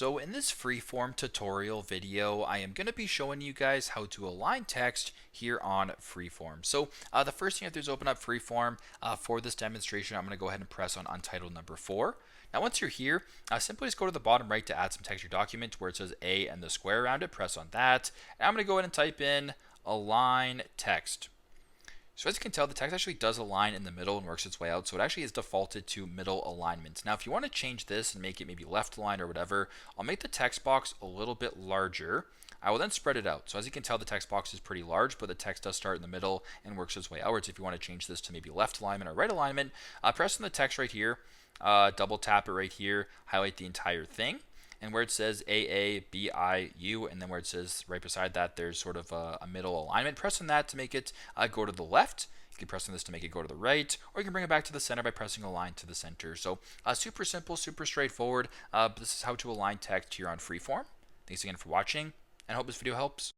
So in this freeform tutorial video, I am going to be showing you guys how to align text here on freeform. So the first thing you have to do is open up freeform. For this demonstration, I'm going to go ahead and press on untitled number 4. Now once you're here, simply just go to the bottom right to add some text to your document where it says A and the square around it. Press on that. And I'm going to go ahead and type in align text. So as you can tell, the text actually does align in the middle and works its way out. So it actually is defaulted to middle alignment. Now, if you want to change this and make it maybe left aligned or whatever, I'll make the text box a little bit larger. I will then spread it out. So as you can tell, the text box is pretty large, but the text does start in the middle and works its way outwards. If you want to change this to maybe left alignment or right alignment, press on the text right here, double tap it right here, highlight the entire thing. And where it says AABIU, and then where it says right beside that, there's sort of a middle alignment. Press on that to make it go to the left. You can press on this to make it go to the right, or you can bring it back to the center by pressing align to the center. So super simple, super straightforward. This is how to align text here on freeform. Thanks again for watching, and I hope this video helps.